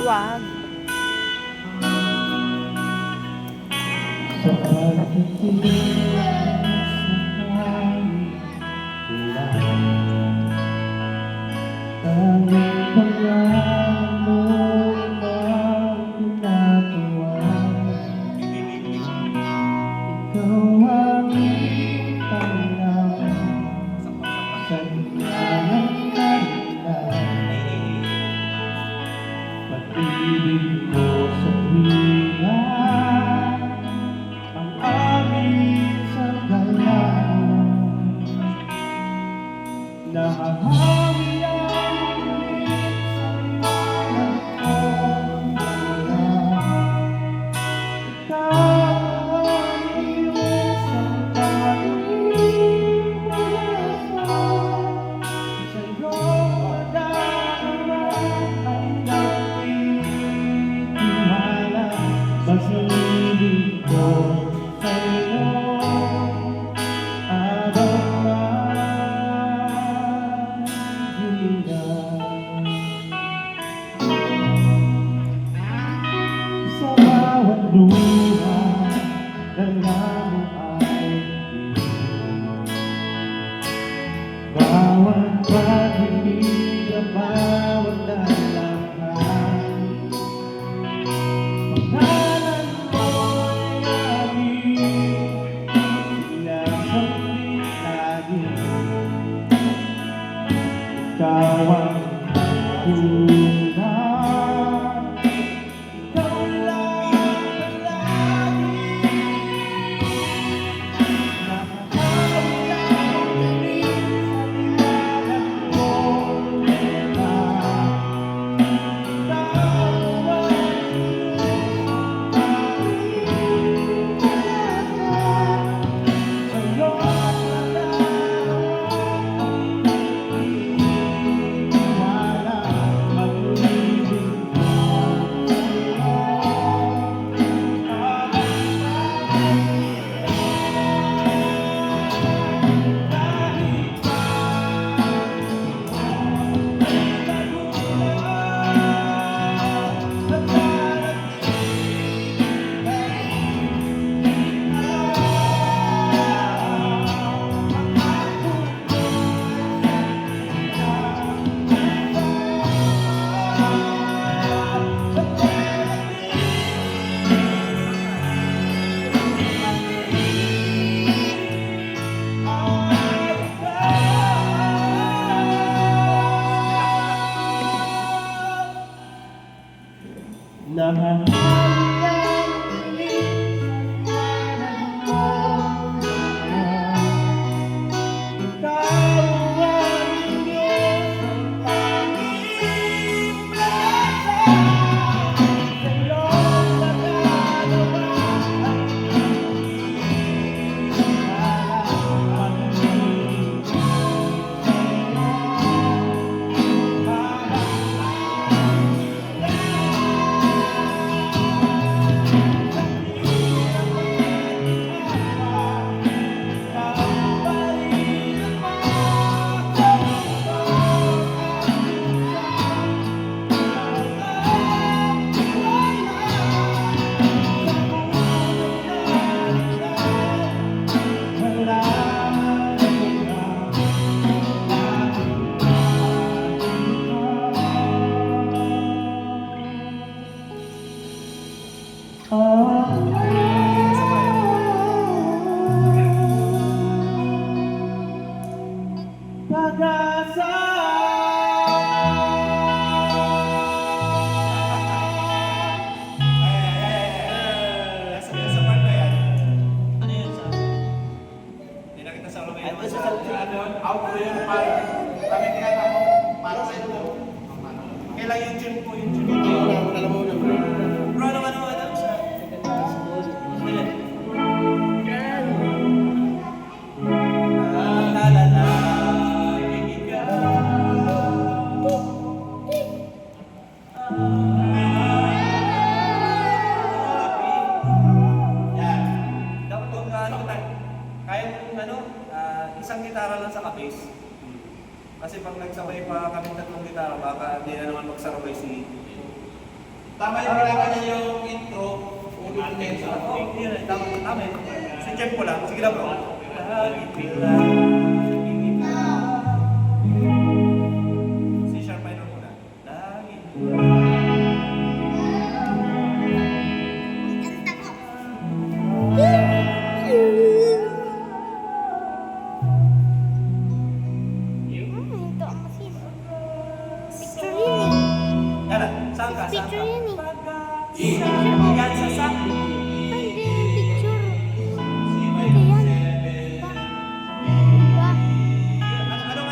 Wag. Sa pagtitiis na tanging pangalan mo ang ginagawa. Ikaw ang Panginoon sa hinalang kanila. Pag-ibig mo sa tuwina ang aming sanggalang. Nahahawi ang ulit sa iwanan ko nila. Ikaw ang iyong sanggaling pag-asa. Sa'yo madaraman ang nagtitiwala. Pag-ibig ko sa'yo sa bawat luha ng amo ay bawat pag-ibig at bawat dalanghan. Pangalan mo'y aming sinasambit lagi. Ikaw ang una. Nahahawi ang ulit sa iwanan mo. Ikaw ang iyong tanging pag-asa. Sa'yo magagawa ang pag-ibig sa'yo. Pag-asa. Sa part na yan. Ano yun sa? Hindi na kita sa ulo ngayon. Out ko yun para kami tinatamo para sa ito. Kailan yung gym po yung gym? Alam mo na. Bro, ano sa? Isang gitara lang sa kabis. Kasi pag nagsabay pa kami tatlong gitara, baka hindi na naman magsarabay si Tama yung kailangan niya yung intro. Ulitin sa tama yun. Si Jeff ko lang. Sige lang bro. Si sharp minor muna. Yan, saan ka? Saan ka? Yan, sa sak. Ano,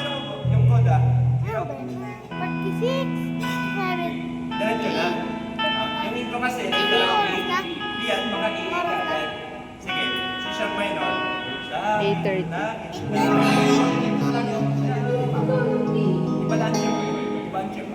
yung code ah? Diretso na. Yung intro kasi, yan, baka iikagad. Sige, si sharp minor. 8:30. Ibalan siya. Ibalan siya.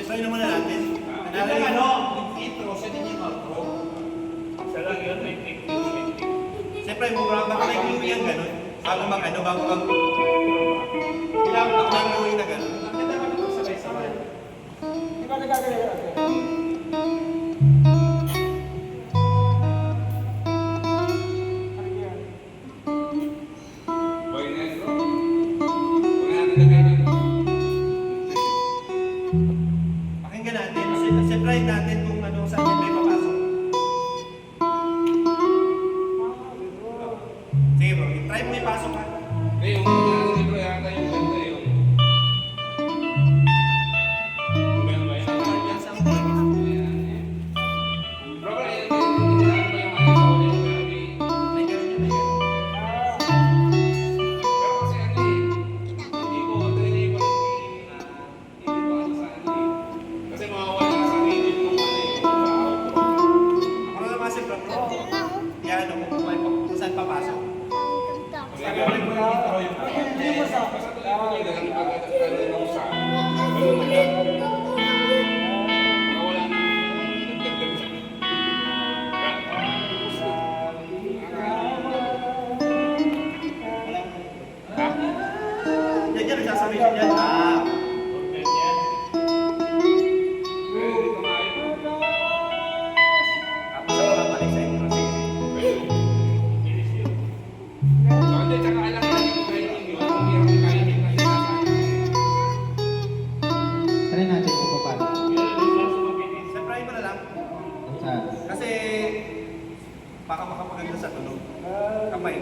Try naman na natin. Yung ano, intro, siya din yung outro. Siyempre, baka may clue yan gano'n. Bago mag ano, bago mag... Kailangan baka may clue na gano'n. Ang ganda naman ito sabay-sabay. Di ba nagagaya natin? Pakinggan natin. Try natin kung ano saan may papasok. Sige bro, try mo may pasok ha. May ganun yun, may ganun. Ako naman si bro, yan ano, kung saan papasok. Gagawin mo yung intro yung yan yan, nagsasabi siya yan. Tapos ako lang balik sa intro. Try natin kung paano. Surprise mo na lang. Saan? Kasi baka makapaganda sa tunog. Kamay.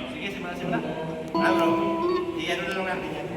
Sige, simula. Ah bro, i-ano na lang natin yan.